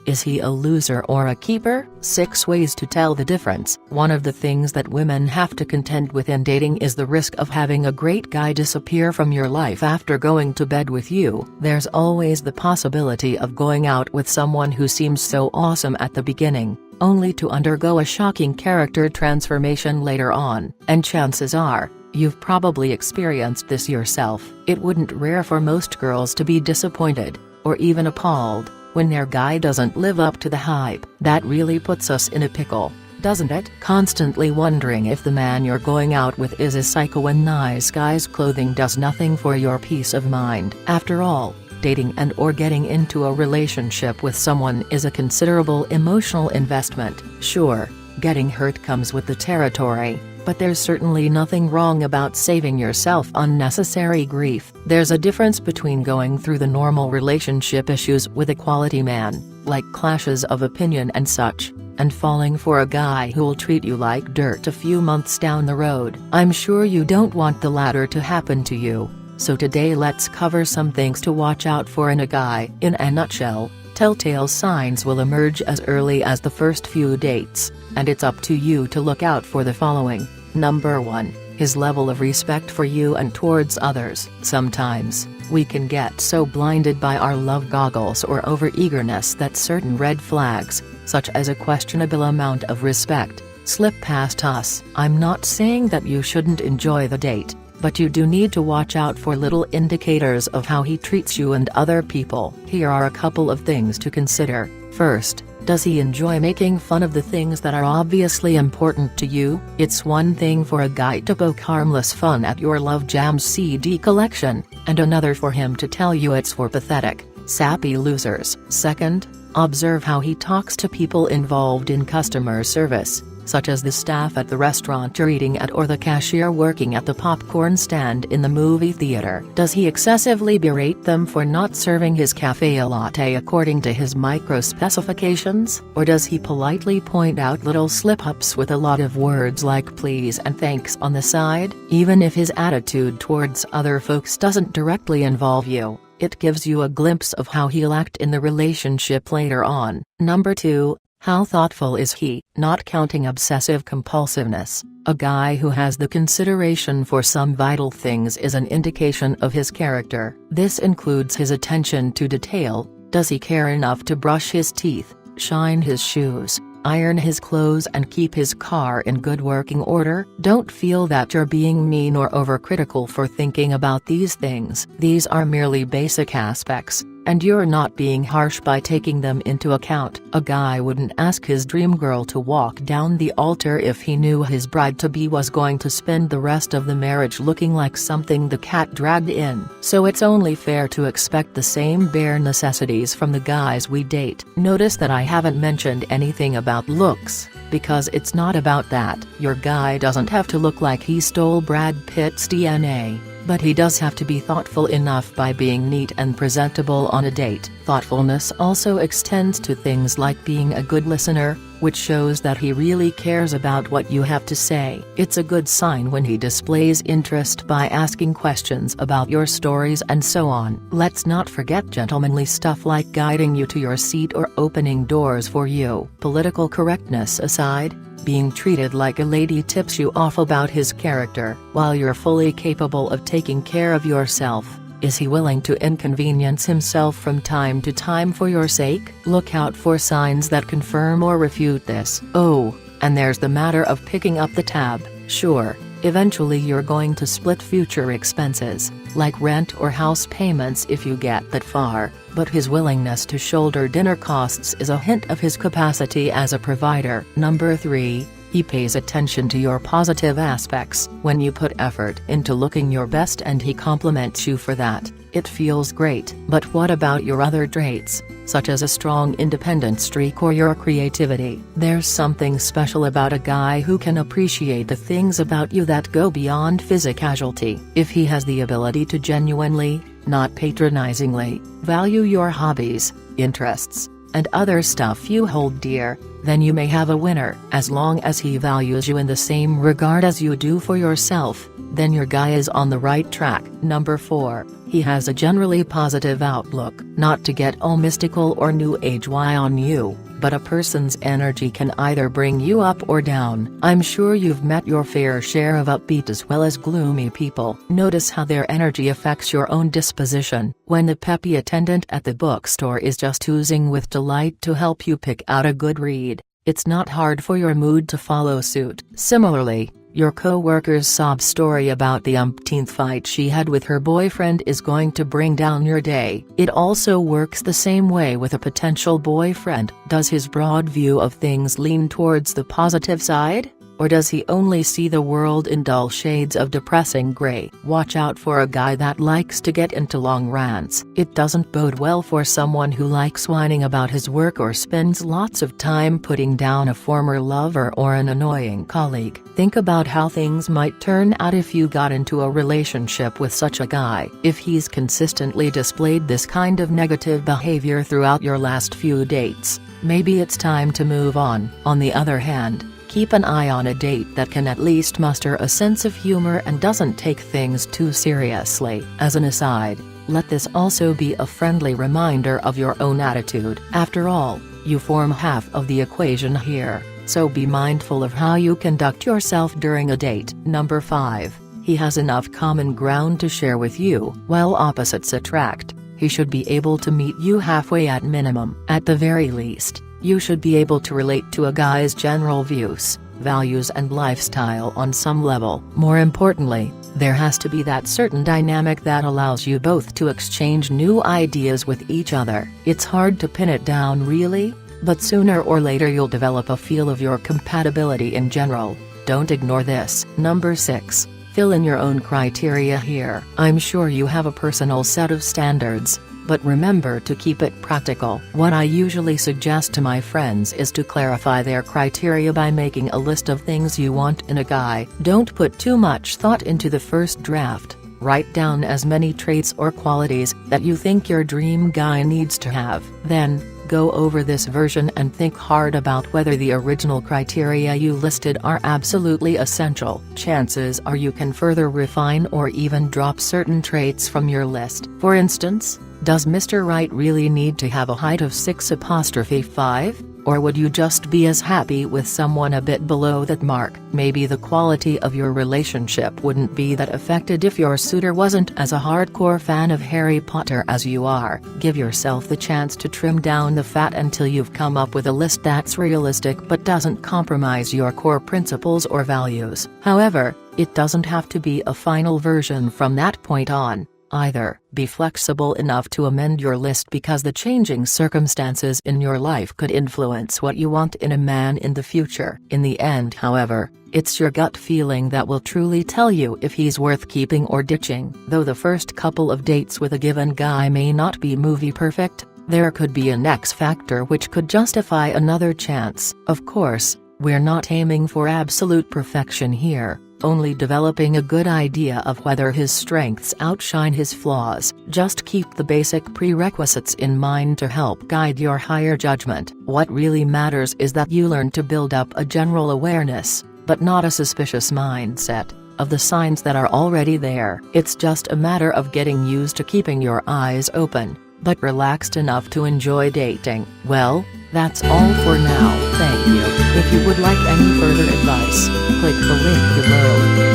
Is he a loser or a keeper? 6 ways to tell the difference. One of the things that women have to contend with in dating is the risk of having a great guy disappear from your life after going to bed with you. There's always the possibility of going out with someone who seems so awesome at the beginning, only to undergo a shocking character transformation later on. And chances are, you've probably experienced this yourself. It wouldn't rare for most girls to be disappointed, or even appalled, when their guy doesn't live up to the hype. That really puts us in a pickle, doesn't it? Constantly wondering if the man you're going out with is a psycho and nice guy's clothing does nothing for your peace of mind. After all, dating and or getting into a relationship with someone is a considerable emotional investment. Sure, getting hurt comes with the territory, but there's certainly nothing wrong about saving yourself unnecessary grief. There's a difference between going through the normal relationship issues with a quality man, like clashes of opinion and such, and falling for a guy who'll treat you like dirt a few months down the road. I'm sure you don't want the latter to happen to you, so today let's cover some things to watch out for in a guy. In a nutshell, telltale signs will emerge as early as the first few dates, and it's up to you to look out for the following. Number 1, his level of respect for you and towards others. Sometimes, we can get so blinded by our love goggles or overeagerness that certain red flags, such as a questionable amount of respect, slip past us. I'm not saying that you shouldn't enjoy the date, but you do need to watch out for little indicators of how he treats you and other people. Here are a couple of things to consider. First, does he enjoy making fun of the things that are obviously important to you? It's one thing for a guy to poke harmless fun at your Love Jams CD collection, and another for him to tell you it's for pathetic, sappy losers. Second, observe how he talks to people involved in customer service, such as the staff at the restaurant you're eating at or the cashier working at the popcorn stand in the movie theater. Does he excessively berate them for not serving his cafe latte according to his micro specifications? Or does he politely point out little slip-ups with a lot of words like please and thanks on the side? Even if his attitude towards other folks doesn't directly involve you, it gives you a glimpse of how he'll act in the relationship later on. Number 2, how thoughtful is he? Not counting obsessive compulsiveness, a guy who has the consideration for some vital things is an indication of his character. This includes his attention to detail. Does he care enough to brush his teeth, shine his shoes, iron his clothes and keep his car in good working order? Don't feel that you're being mean or overcritical for thinking about these things. These are merely basic aspects, and you're not being harsh by taking them into account. A guy wouldn't ask his dream girl to walk down the altar if he knew his bride-to-be was going to spend the rest of the marriage looking like something the cat dragged in. So it's only fair to expect the same bare necessities from the guys we date. Notice that I haven't mentioned anything about looks, because it's not about that. Your guy doesn't have to look like he stole Brad Pitt's DNA. But he does have to be thoughtful enough by being neat and presentable on a date. Thoughtfulness also extends to things like being a good listener, which shows that he really cares about what you have to say. It's a good sign when he displays interest by asking questions about your stories and so on. Let's not forget gentlemanly stuff like guiding you to your seat or opening doors for you. Political correctness aside, being treated like a lady tips you off about his character. While you're fully capable of taking care of yourself, is he willing to inconvenience himself from time to time for your sake? Look out for signs that confirm or refute this. Oh, and there's the matter of picking up the tab. Sure, eventually you're going to split future expenses, like rent or house payments if you get that far, but his willingness to shoulder dinner costs is a hint of his capacity as a provider. Number 3, he pays attention to your positive aspects. When you put effort into looking your best and he compliments you for that, it feels great. But what about your other traits, such as a strong independent streak or your creativity? There's something special about a guy who can appreciate the things about you that go beyond physicality. If he has the ability to genuinely, not patronizingly, value your hobbies, interests, and other stuff you hold dear, then you may have a winner. As long as he values you in the same regard as you do for yourself, then your guy is on the right track. Number 4, he has a generally positive outlook. Not to get all mystical or new age on you, but a person's energy can either bring you up or down. I'm sure you've met your fair share of upbeat as well as gloomy people. Notice how their energy affects your own disposition. When the peppy attendant at the bookstore is just oozing with delight to help you pick out a good read, it's not hard for your mood to follow suit. Similarly, your co-worker's sob story about the umpteenth fight she had with her boyfriend is going to bring down your day. It also works the same way with a potential boyfriend. Does his broad view of things lean towards the positive side? Or does he only see the world in dull shades of depressing gray? Watch out for a guy that likes to get into long rants. It doesn't bode well for someone who likes whining about his work or spends lots of time putting down a former lover or an annoying colleague. Think about how things might turn out if you got into a relationship with such a guy. If he's consistently displayed this kind of negative behavior throughout your last few dates, maybe it's time to move on. On the other hand, keep an eye on a date that can at least muster a sense of humor and doesn't take things too seriously. As an aside, let this also be a friendly reminder of your own attitude. After all, you form half of the equation here, so be mindful of how you conduct yourself during a date. Number 5, he has enough common ground to share with you. While opposites attract, he should be able to meet you halfway at minimum. At the very least, you should be able to relate to a guy's general views, values and lifestyle on some level. More importantly, there has to be that certain dynamic that allows you both to exchange new ideas with each other. It's hard to pin it down really, but sooner or later you'll develop a feel of your compatibility in general. Don't ignore this. Number 6. Fill in your own criteria here. I'm sure you have a personal set of standards, but remember to keep it practical. What I usually suggest to my friends is to clarify their criteria by making a list of things you want in a guy. Don't put too much thought into the first draft. Write down as many traits or qualities that you think your dream guy needs to have. Then, go over this version and think hard about whether the original criteria you listed are absolutely essential. Chances are you can further refine or even drop certain traits from your list. For instance, does Mr. Right really need to have a height of 6'5"? Or would you just be as happy with someone a bit below that mark? Maybe the quality of your relationship wouldn't be that affected if your suitor wasn't as a hardcore fan of Harry Potter as you are. Give yourself the chance to trim down the fat until you've come up with a list that's realistic but doesn't compromise your core principles or values. However, it doesn't have to be a final version from that point on, either. Be flexible enough to amend your list because the changing circumstances in your life could influence what you want in a man in the future. In the end, however, it's your gut feeling that will truly tell you if he's worth keeping or ditching. Though the first couple of dates with a given guy may not be movie perfect, there could be an X factor which could justify another chance. Of course, we're not aiming for absolute perfection here, only developing a good idea of whether his strengths outshine his flaws. Just keep the basic prerequisites in mind to help guide your higher judgment. What really matters is that you learn to build up a general awareness, but not a suspicious mindset, of the signs that are already there. It's just a matter of getting used to keeping your eyes open, but relaxed enough to enjoy dating. Well, that's all for now. Thank you. If you would like any further advice, click the link below.